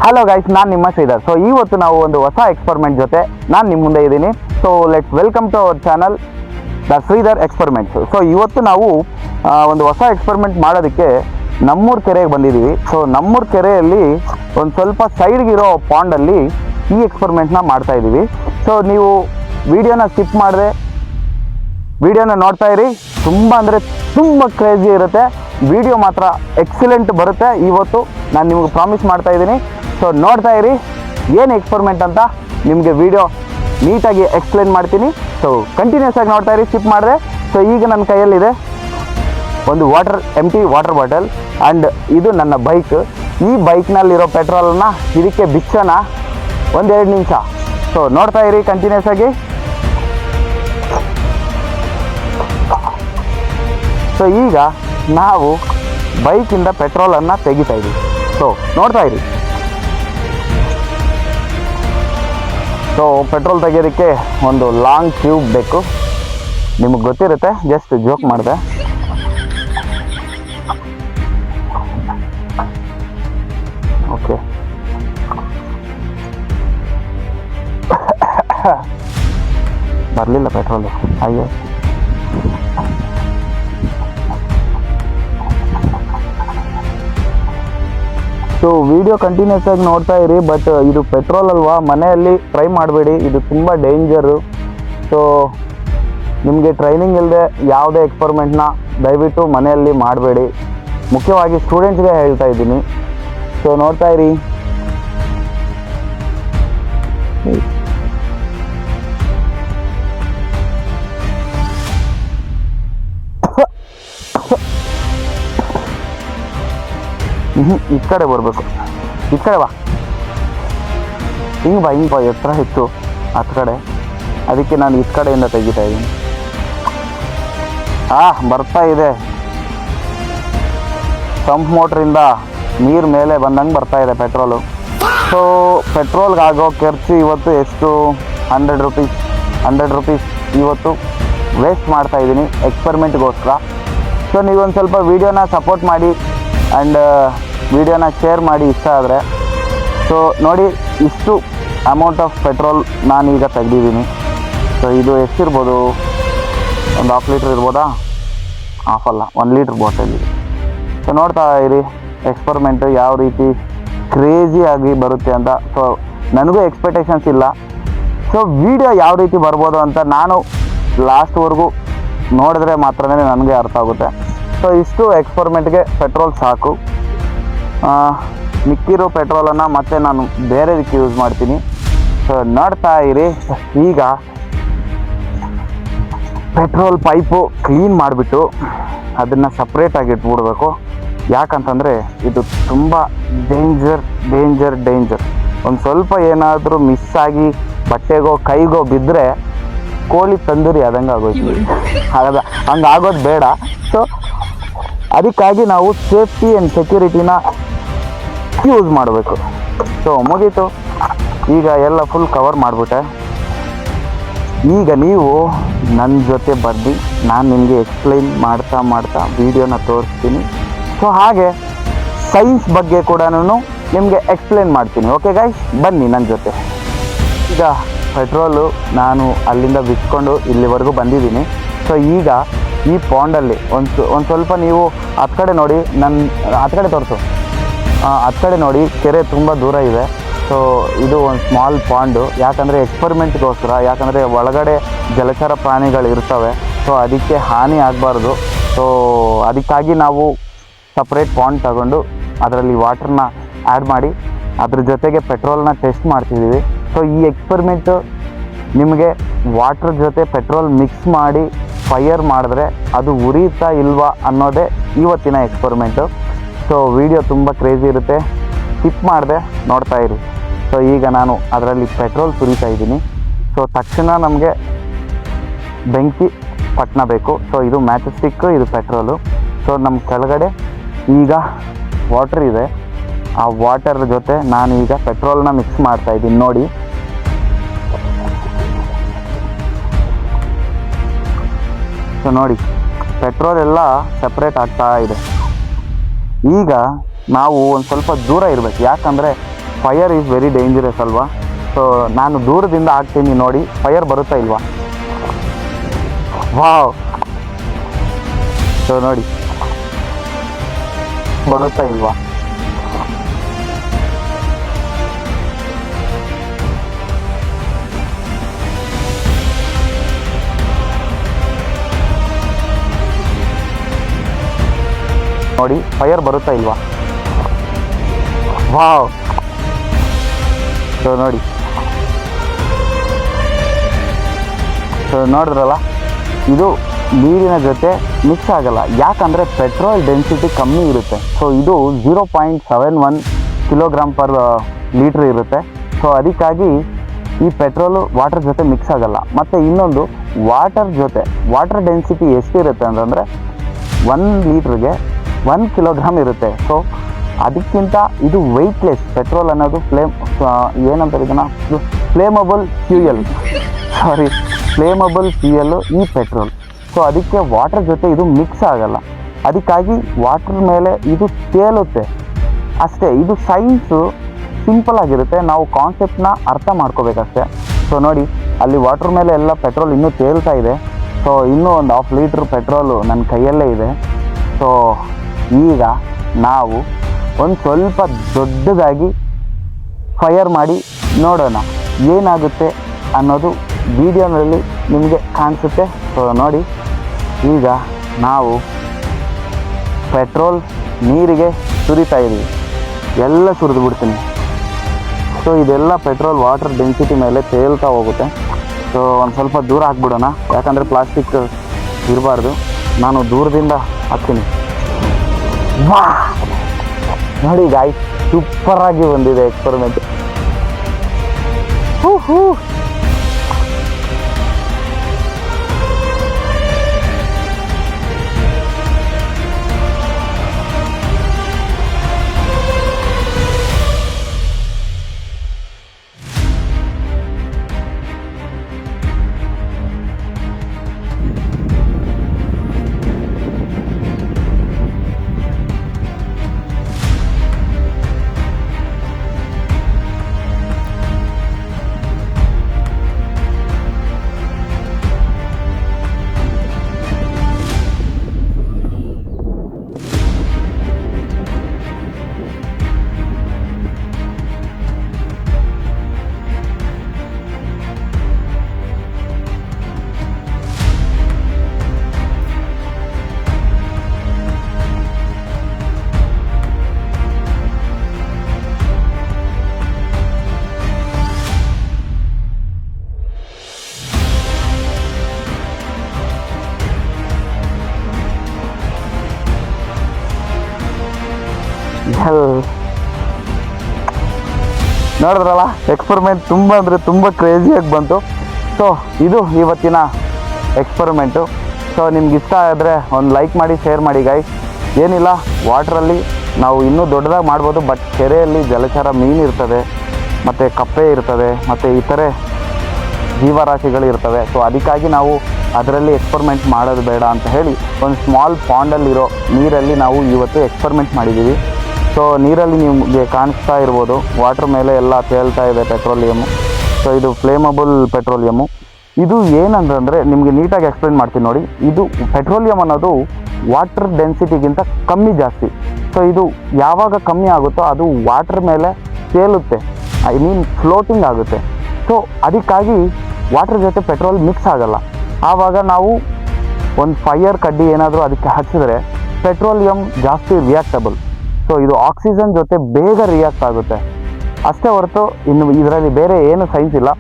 Hello guys, ನಾನು ನಿಮ್ಮ Sridhar. So ಇವತ್ತು ನಾವು ಒಂದು ಹೊಸ ಎಕ್ಸ್ಪೆರಿಮೆಂಟ್ ಜೊತೆ ನಾನು ನಿಮ್ಮ ಮುಂದೆ ಇದ್ದೀನಿ. So let's welcome to our channel the Sridhar experiments. So ಇವತ್ತು ನಾವು ಒಂದು ಹೊಸ ಎಕ್ಸ್ಪೆರಿಮೆಂಟ್ ಮಾಡೋದಕ್ಕೆ ನಮ್ಮೂರು ಕೆರೆಗೆ ಬಂದಿದ್ದೀವಿ. ಸೊ ನಮ್ಮೂರು ಕೆರೆಯಲ್ಲಿ ಒಂದು ಸ್ವಲ್ಪ ಸೈಡ್ಗಿರೋ ಪಾಂಡಲ್ಲಿ ಈ ಎಕ್ಸ್ಪೆರಿಮೆಂಟ್ನ ಮಾಡ್ತಾ ಇದ್ದೀವಿ. ಸೊ ನೀವು ವಿಡಿಯೋನ ಸ್ಕಿಪ್ ಮಾಡಿದೆ ವಿಡಿಯೋನ ನೋಡ್ತಾ ಇರಿ. ತುಂಬ ಅಂದರೆ ತುಂಬ ಕ್ರೇಜಿ ಇರುತ್ತೆ. ವಿಡಿಯೋ ಮಾತ್ರ ಎಕ್ಸಲೆಂಟ್ ಬರುತ್ತೆ. ಇವತ್ತು ನಾನು ನಿಮಗೆ ಪ್ರಾಮಿಸ್ ಮಾಡ್ತಾ ಇದ್ದೀನಿ. ಸೊ ನೋಡ್ತಾ ಇರಿ ಏನು ಎಕ್ಸ್ಪೆರಿಮೆಂಟ್ ಅಂತ ನಿಮಗೆ ವಿಡಿಯೋ ನೀಟಾಗಿ ಎಕ್ಸ್ಪ್ಲೇನ್ ಮಾಡ್ತೀನಿ. ಸೊ ಕಂಟಿನ್ಯೂಸ್ ಆಗಿ ನೋಡ್ತಾ ಇರಿ, ಸ್ಕಿಪ್ ಮಾಡಿದೆ. ಸೊ ಈಗ ನನ್ನ ಕೈಯಲ್ಲಿದೆ ಒಂದು ಎಂಟಿ ವಾಟರ್ ಬಾಟಲ್ ಆ್ಯಂಡ್ ಇದು ನನ್ನ ಬೈಕ್. ಈ ಬೈಕ್ನಲ್ಲಿರೋ ಪೆಟ್ರೋಲನ್ನು ಇದಕ್ಕೆ ಬಿಚ್ಚೋಣ ಒಂದೆರಡು ನಿಮಿಷ. ಸೊ ನೋಡ್ತಾ ಇರಿ ಕಂಟಿನ್ಯೂಸ್ ಆಗಿ. ಸೊ ಈಗ ನಾವು ಬೈಕಿಂದ ಪೆಟ್ರೋಲನ್ನು ತೆಗಿತಾ ಇದ್ದೀವಿ. ಸೊ ನೋಡ್ತಾ ಇರಿ. ಸೊ ಪೆಟ್ರೋಲ್ ತೆಗೆಯೋದಕ್ಕೆ ಒಂದು ಲಾಂಗ್ ಟ್ಯೂಬ್ ಬೇಕು, ನಿಮಗೆ ಗೊತ್ತಿರುತ್ತೆ, ಜಸ್ಟ್ ಜೋಕ್ ಮಾಡಿದೆ. ಓಕೆ, ಬರಲಿಲ್ಲ ಪೆಟ್ರೋಲು, ಅಯ್ಯೋ. ಸೊ ವಿಡಿಯೋ ಕಂಟಿನ್ಯೂಸ್ ಆಗಿ ನೋಡ್ತಾ ಇರಿ. ಬಟ್ ಇದು ಪೆಟ್ರೋಲ್ ಅಲ್ವಾ, ಮನೆಯಲ್ಲಿ ಟ್ರೈ ಮಾಡಬೇಡಿ, ಇದು ತುಂಬ ಡೇಂಜರು. ಸೊ ನಿಮಗೆ ಟ್ರೈನಿಂಗ್ ಇಲ್ಲದೆ ಯಾವುದೇ ಎಕ್ಸ್ಪೆರಿಮೆಂಟ್ನ ದಯವಿಟ್ಟು ಮನೆಯಲ್ಲಿ ಮಾಡಬೇಡಿ. ಮುಖ್ಯವಾಗಿ ಸ್ಟೂಡೆಂಟ್ಸ್ಗೆ ಹೇಳ್ತಾ ಇದ್ದೀನಿ. ಸೊ ನೋಡ್ತಾ ಇರಿ. ಈ ಕಡೆ ಬರಬೇಕು, ಈ ಕಡೆ ಬಾ, ಹಿಂಗೆ ಬಾ ಎತ್ತರ ಇತ್ತು ಹತ್ತು ಕಡೆ, ಅದಕ್ಕೆ ನಾನು ಈ ಕಡೆಯಿಂದ ತೆಗಿತಾ ಇದ್ದೀನಿ. ಬರ್ತಾ ಇದೆ. ಪಂಪ್ ಮೋಟ್ರಿಂದ ನೀರು ಮೇಲೆ ಬಂದಂಗೆ ಬರ್ತಾ ಇದೆ ಪೆಟ್ರೋಲು. ಸೊ ಪೆಟ್ರೋಲ್ಗಾಗೋ ಖರ್ಚು ಇವತ್ತು ಎಷ್ಟು, 100 ರುಪೀಸ್ ಇವತ್ತು ವೇಸ್ಟ್ ಮಾಡ್ತಾ ಇದ್ದೀನಿ ಎಕ್ಸ್ಪೆರಿಮೆಂಟ್ಗೋಸ್ಕರ. ಸೊ ನೀವೊಂದು ಸ್ವಲ್ಪ ವೀಡಿಯೋನ ಸಪೋರ್ಟ್ ಮಾಡಿ ಆ್ಯಂಡ್ ವಿಡಿಯೋನ ಶೇರ್ ಮಾಡಿ ಇಷ್ಟ ಆದರೆ. ಸೊ ನೋಡಿ, ಇಷ್ಟು ಅಮೌಂಟ್ ಆಫ್ ಪೆಟ್ರೋಲ್ ನಾನೀಗ ತೆಗೆದಿದ್ದೀನಿ. ಸೊ ಇದು ಎಷ್ಟಿರ್ಬೋದು, ಒಂದು 1/2 ಲೀಟ್ರ್ ಇರ್ಬೋದಾ? ಹಾಫಲ್ಲ, 1 ಲೀಟ್ರ್ ಬಾಟಲ್ ಇದೆ. ಸೊ ನೋಡ್ತಾ ಇರಿ ಎಕ್ಸ್ಪೆರಿಮೆಂಟು ಯಾವ ರೀತಿ ಕ್ರೇಜಿಯಾಗಿ ಬರುತ್ತೆ ಅಂತ. ಸೊ ನನಗೂ ಎಕ್ಸ್ಪೆಕ್ಟೇಷನ್ಸ್ ಇಲ್ಲ. ಸೊ ವಿಡಿಯೋ ಯಾವ ರೀತಿ ಬರ್ಬೋದು ಅಂತ ನಾನು ಲಾಸ್ಟ್ವರೆಗೂ ನೋಡಿದ್ರೆ ಮಾತ್ರನೇ ನನಗೆ ಅರ್ಥ ಆಗುತ್ತೆ. ಸೊ ಇಷ್ಟು ಎಕ್ಸ್ಪೆರಿಮೆಂಟ್ಗೆ ಪೆಟ್ರೋಲ್ ಸಾಕು. ಮಿಕ್ಕಿರೋ ಪೆಟ್ರೋಲನ್ನು ಮತ್ತೆ ನಾನು ಬೇರೆದಕ್ಕೆ ಯೂಸ್ ಮಾಡ್ತೀನಿ. ಸೊ ನೋಡ್ತಾ ಇರಿ. ಈಗ ಪೆಟ್ರೋಲ್ ಪೈಪು ಕ್ಲೀನ್ ಮಾಡಿಬಿಟ್ಟು ಅದನ್ನು ಸಪ್ರೇಟಾಗಿ ಇಟ್ಬಿಡ್ಬೇಕು. ಯಾಕಂತಂದರೆ ಇದು ತುಂಬ ಡೇಂಜರ್. ಒಂದು ಸ್ವಲ್ಪ ಏನಾದರೂ ಮಿಸ್ ಆಗಿ ಬಟ್ಟೆಗೋ ಕೈಗೋ ಬಿದ್ದರೆ ಕೋಳಿ ತಂದೂರಿ ಆದಂಗೆ ಆಗೋಯ್ತು. ಹಂಗೆ ಆಗೋದು ಬೇಡ. ಸೊ ಅದಕ್ಕಾಗಿ ನಾವು ಸೇಫ್ಟಿ ಆ್ಯಂಡ್ ಸೆಕ್ಯೂರಿಟಿನ ಯೂಸ್ ಮಾಡಬೇಕು. ಸೊ ಮುಗೀತು, ಈಗ ಎಲ್ಲ ಫುಲ್ ಕವರ್ ಮಾಡಿಬಿಟ್ಟೆ. ಈಗ ನೀವು ನನ್ನ ಜೊತೆ ಬನ್ನಿ, ನಾನು ನಿಮಗೆ ಎಕ್ಸ್ಪ್ಲೈನ್ ಮಾಡ್ತಾ ವೀಡಿಯೋನ ತೋರಿಸ್ತೀನಿ. ಸೊ ಹಾಗೆ ಸೈನ್ಸ್ ಬಗ್ಗೆ ಕೂಡ ನಿಮಗೆ ಎಕ್ಸ್ಪ್ಲೈನ್ ಮಾಡ್ತೀನಿ. ಓಕೆ ಗೈಸ್, ಬನ್ನಿ ನನ್ನ ಜೊತೆ. ಈಗ ಪೆಟ್ರೋಲು ನಾನು ಅಲ್ಲಿಂದ ಬಿಚ್ಕೊಂಡು ಇಲ್ಲಿವರೆಗೂ ಬಂದಿದ್ದೀನಿ. ಸೊ ಈಗ ಈ ಪಾಂಡಲ್ಲಿ ಒಂದು ಸ್ವಲ್ಪ ನೀವು ಹತ್ತು ಕಡೆ ನೋಡಿ, ಹತ್ತು ಕಡೆ ತೋರಿಸು, ಹತ್ತು ಕಡೆ ನೋಡಿ, ಕೆರೆ ತುಂಬ ದೂರ ಇದೆ. ಸೊ ಇದು ಒಂದು ಸ್ಮಾಲ್ ಪಾಂಡು, ಯಾಕಂದರೆ ಎಕ್ಸ್ಪೆರಿಮೆಂಟ್ಗೋಸ್ಕರ, ಯಾಕಂದರೆ ಒಳಗಡೆ ಜಲಚರ ಪ್ರಾಣಿಗಳು ಇರ್ತವೆ. ಸೊ ಅದಕ್ಕೆ ಹಾನಿ ಆಗಬಾರ್ದು. ಸೊ ಅದಕ್ಕಾಗಿ ನಾವು ಸಪ್ರೇಟ್ ಪಾಂಡ್ ತಗೊಂಡು ಅದರಲ್ಲಿ ವಾಟ್ರನ್ನ ಆ್ಯಡ್ ಮಾಡಿ ಅದ್ರ ಜೊತೆಗೆ ಪೆಟ್ರೋಲ್ನ ಟೆಸ್ಟ್ ಮಾಡ್ತಿದ್ದೀವಿ. ಸೊ ಈ ಎಕ್ಸ್ಪೆರಿಮೆಂಟು ನಿಮಗೆ ವಾಟ್ರ್ ಜೊತೆ ಪೆಟ್ರೋಲ್ ಮಿಕ್ಸ್ ಮಾಡಿ ಫೈರ್ ಮಾಡಿದ್ರೆ ಅದು ಉರಿಯುತ್ತಾ ಇಲ್ವಾ ಅನ್ನೋದೇ ಇವತ್ತಿನ ಎಕ್ಸ್ಪೆರಿಮೆಂಟು. ಸೊ ವಿಡಿಯೋ ತುಂಬ ಕ್ರೇಜಿ ಇರುತ್ತೆ, ಸ್ಕಿಪ್ ಮಾಡಿದೆ, ನೋಡ್ತಾ ಇರಿ. ಸೊ ಈಗ ನಾನು ಅದರಲ್ಲಿ ಪೆಟ್ರೋಲ್ ಸುರಿತಾ ಇದ್ದೀನಿ. ಸೊ ತಕ್ಷಣ ನಮಗೆ ಬೆಂಕಿ ಪಟ್ಟಣ ಬೇಕು. ಸೊ ಇದು ಮ್ಯಾಚಸ್ಟಿಕ್ಕು, ಇದು ಪೆಟ್ರೋಲು. ಸೊ ನಮ್ಮ ಕೆಳಗಡೆ ಈಗ ವಾಟರ್ ಇದೆ. ಆ ವಾಟರ್ ಜೊತೆ ನಾನು ಈಗ ಪೆಟ್ರೋಲ್ನ ಮಿಕ್ಸ್ ಮಾಡ್ತಾ ಇದ್ದೀನಿ ನೋಡಿ. ಸೊ ನೋಡಿ, ಪೆಟ್ರೋಲ್ ಎಲ್ಲ ಸಪ್ರೇಟ್ ಆಗ್ತಾ ಇದೆ. ಈಗ ನಾವು ಒಂದು ಸ್ವಲ್ಪ ದೂರ ಇರಬೇಕು, ಯಾಕಂದರೆ ಫೈರ್ ಈಸ್ ವೆರಿ ಡೇಂಜರಸ್ ಅಲ್ವಾ. ಸೊ ನಾನು ದೂರದಿಂದ ಹಾಕ್ತೀನಿ ನೋಡಿ ಫೈರ್ ಬರುತ್ತಾ ಇಲ್ವಾ. ವಾವ್, ಸೊ ನೋಡಿ ಬರುತ್ತಾ ಇಲ್ವಾ. ನೋಡಿ ಫೈರ್ ಬರುತ್ತಾ ಇಲ್ವಾ. ವಾವ್, ಸೊ ನೋಡಿ, ಸೊ ನೋಡಿದ್ರಲ್ಲ, ಇದು ನೀರಿನ ಜೊತೆ ಮಿಕ್ಸ್ ಆಗಲ್ಲ. ಯಾಕಂದರೆ ಪೆಟ್ರೋಲ್ ಡೆನ್ಸಿಟಿ ಕಮ್ಮಿ ಇರುತ್ತೆ. ಸೊ ಇದು 0.71 ಕಿಲೋಗ್ರಾಮ್ ಪರ್ ಲೀಟ್ರ್ ಇರುತ್ತೆ. ಸೊ ಅದಕ್ಕಾಗಿ ಈ ಪೆಟ್ರೋಲು ವಾಟರ್ ಜೊತೆ ಮಿಕ್ಸ್ ಆಗಲ್ಲ. ಮತ್ತು ಇನ್ನೊಂದು, ವಾಟರ್ ಡೆನ್ಸಿಟಿ ಎಷ್ಟಿರುತ್ತೆ ಅಂತಂದರೆ 1 ಲೀಟ್ರಿಗೆ 1 ಕಿಲೋಗ್ರಾಮ್ ಇರುತ್ತೆ. ಸೊ ಅದಕ್ಕಿಂತ ಇದು ವೆಯ್ಟ್ಲೆಸ್. ಪೆಟ್ರೋಲ್ ಅನ್ನೋದು ಏನಂತಾರೆ ಇದನ್ನು, ಫ್ಲೇಮಬಲ್ ಫ್ಯೂಯಲ್ಲು ಈ ಪೆಟ್ರೋಲ್. ಸೊ ಅದಕ್ಕೆ ವಾಟರ್ ಜೊತೆ ಇದು ಮಿಕ್ಸ್ ಆಗಲ್ಲ. ಅದಕ್ಕಾಗಿ ವಾಟರ್ ಮೇಲೆ ಇದು ತೇಲುತ್ತೆ ಅಷ್ಟೇ. ಇದು ಸೈನ್ಸು ಸಿಂಪಲ್ ಆಗಿರುತ್ತೆ, ನಾವು ಕಾನ್ಸೆಪ್ಟನ್ನ ಅರ್ಥ ಮಾಡ್ಕೋಬೇಕಷ್ಟೆ. ಸೊ ನೋಡಿ, ಅಲ್ಲಿ ವಾಟರ್ ಮೇಲೆ ಎಲ್ಲ ಪೆಟ್ರೋಲ್ ಇನ್ನೂ ತೇಲ್ತಾ ಇದೆ. ಸೊ ಇನ್ನೂ ಒಂದು 1/2 ಲೀಟ್ರ್ ಪೆಟ್ರೋಲು ನನ್ನ ಕೈಯಲ್ಲೇ ಇದೆ. ಸೊ ಈಗ ನಾವು ಒಂದು ಸ್ವಲ್ಪ ದೊಡ್ಡದಾಗಿ ಫೈರ್ ಮಾಡಿ ನೋಡೋಣ ಏನಾಗುತ್ತೆ ಅನ್ನೋದು ವಿಡಿಯೋನಲ್ಲಿ ನಿಮಗೆ ಕಾಣಿಸುತ್ತೆ. ಸೊ ನೋಡಿ, ಈಗ ನಾವು ಪೆಟ್ರೋಲ್ ನೀರಿಗೆ ಸುರಿತಾ ಇದ್ದೀವಿ. ಎಲ್ಲ ಸುರಿದು ಬಿಡ್ತೀನಿ. ಸೊ ಇದೆಲ್ಲ ಪೆಟ್ರೋಲ್ ವಾಟರ್ ಡೆನ್ಸಿಟಿ ಮೇಲೆ ತೇಲ್ತಾ ಹೋಗುತ್ತೆ. ಸೊ ಒಂದು ಸ್ವಲ್ಪ ದೂರ ಹಾಕ್ಬಿಡೋಣ, ಯಾಕಂದರೆ ಪ್ಲಾಸ್ಟಿಕ್ ಇರಬಾರ್ದು. ನಾನು ದೂರದಿಂದ ಹಾಕ್ತೀನಿ. ವಾ, ನೋಡಿ ಗಾಯ್ಸ್, ಸೂಪರಾಗಿ ಬಂದಿದೆ ಎಕ್ಸ್ಪೆರಿಮೆಂಟ್. ನೋಡಿದ್ರಲ್ಲ, ಎಕ್ಸ್ಪೆರಿಮೆಂಟ್ ತುಂಬ ಅಂದರೆ ತುಂಬ ಕ್ರೇಜಿಯಾಗಿ ಬಂತು. ಸೊ ಇದು ಇವತ್ತಿನ ಎಕ್ಸ್ಪೆರಿಮೆಂಟು. ಸೊ ನಿಮ್ಗೆ ಇಷ್ಟ ಆದರೆ ಒಂದು ಲೈಕ್ ಮಾಡಿ, ಶೇರ್ ಮಾಡಿ ಗೈಸ್. ಏನಿಲ್ಲ, ವಾಟ್ರಲ್ಲಿ ನಾವು ಇನ್ನೂ ದೊಡ್ಡದಾಗಿ ಮಾಡ್ಬೋದು. ಬಟ್ ಕೆರೆಯಲ್ಲಿ ಜಲಚರ ಮೀನು ಇರ್ತದೆ, ಮತ್ತು ಕಪ್ಪೆ ಇರ್ತದೆ, ಮತ್ತು ಇತರೆ ಜೀವರಾಶಿಗಳು ಇರ್ತವೆ. ಸೊ ಅದಕ್ಕಾಗಿ ನಾವು ಅದರಲ್ಲಿ ಎಕ್ಸ್ಪೆರಿಮೆಂಟ್ ಮಾಡೋದು ಬೇಡ ಅಂತ ಹೇಳಿ ಒಂದು ಸ್ಮಾಲ್ ಪಾಂಡಲ್ಲಿರೋ ನೀರಲ್ಲಿ ನಾವು ಇವತ್ತು ಎಕ್ಸ್ಪೆರಿಮೆಂಟ್ ಮಾಡಿದ್ದೀವಿ. ಸೊ ನೀರಲ್ಲಿ ನಿಮಗೆ ಕಾಣಿಸ್ತಾ ಇರ್ಬೋದು, ವಾಟ್ರ್ ಮೇಲೆ ಎಲ್ಲ ತೇಲ್ತಾ ಇದೆ ಪೆಟ್ರೋಲಿಯಮ್ಮು. ಸೊ ಇದು ಫ್ಲೇಮಬಲ್ ಪೆಟ್ರೋಲಿಯಮ್ಮು. ಇದು ಏನಂತಂದರೆ ನಿಮಗೆ ನೀಟಾಗಿ ಎಕ್ಸ್ಪ್ಲೇನ್ ಮಾಡ್ತೀನಿ ನೋಡಿ. ಇದು ಪೆಟ್ರೋಲಿಯಮ್ ಅನ್ನೋದು ವಾಟರ್ ಡೆನ್ಸಿಟಿಗಿಂತ ಕಮ್ಮಿ ಜಾಸ್ತಿ. ಸೊ ಇದು ಯಾವಾಗ ಕಮ್ಮಿ ಆಗುತ್ತೋ ಅದು ವಾಟ್ರ್ ಮೇಲೆ ತೇಲುತ್ತೆ, ಐ ಮೀನ್ ಫ್ಲೋಟಿಂಗ್ ಆಗುತ್ತೆ. ಸೊ ಅದಕ್ಕಾಗಿ ವಾಟ್ರ್ ಜೊತೆ ಪೆಟ್ರೋಲ್ ಮಿಕ್ಸ್ ಆಗಲ್ಲ. ಆವಾಗ ನಾವು ಒಂದು ಫೈರ್ ಕಡ್ಡಿ ಏನಾದರೂ ಅದಕ್ಕೆ ಹಚ್ಚಿದ್ರೆ ಪೆಟ್ರೋಲಿಯಮ್ ಜಾಸ್ತಿ ರಿಯಾಕ್ಟಬಲ್. ಸೊ ಇದು ಆಕ್ಸಿಜನ್ ಜೊತೆ ಬೇಗ ರಿಯಾಕ್ಟ್ ಆಗುತ್ತೆ ಅಷ್ಟೇ ಹೊರತು ಇನ್ನು ಇದರಲ್ಲಿ ಬೇರೆ ಏನು ಸೈನ್ಸ್ ಇಲ್ಲ.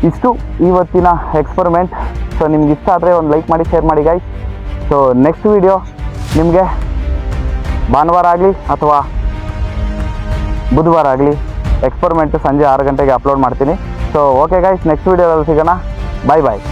ಇಷ್ಟು ಇವತ್ತಿನ ಎಕ್ಸ್ಪೆರಿಮೆಂಟ್. ಸೊ ನಿಮ್ಗೆ ಇಷ್ಟ ಆದರೆ ಒಂದು ಲೈಕ್ ಮಾಡಿ, ಶೇರ್ ಮಾಡಿ ಗೈಸ್. ಸೊ ನೆಕ್ಸ್ಟ್ ವಿಡಿಯೋ ನಿಮಗೆ ಭಾನುವಾರ ಆಗಲಿ ಅಥವಾ ಬುಧವಾರ ಆಗಲಿ ಎಕ್ಸ್ಪೆರಿಮೆಂಟ್ ಸಂಜೆ 6 ಗಂಟೆಗೆ ಅಪ್ಲೋಡ್ ಮಾಡ್ತೀನಿ. ಸೊ ಓಕೆ ಗೈಸ್, ನೆಕ್ಸ್ಟ್ ವಿಡಿಯೋದಲ್ಲಿ ಸಿಗೋಣ. ಬಾಯ್ ಬಾಯ್.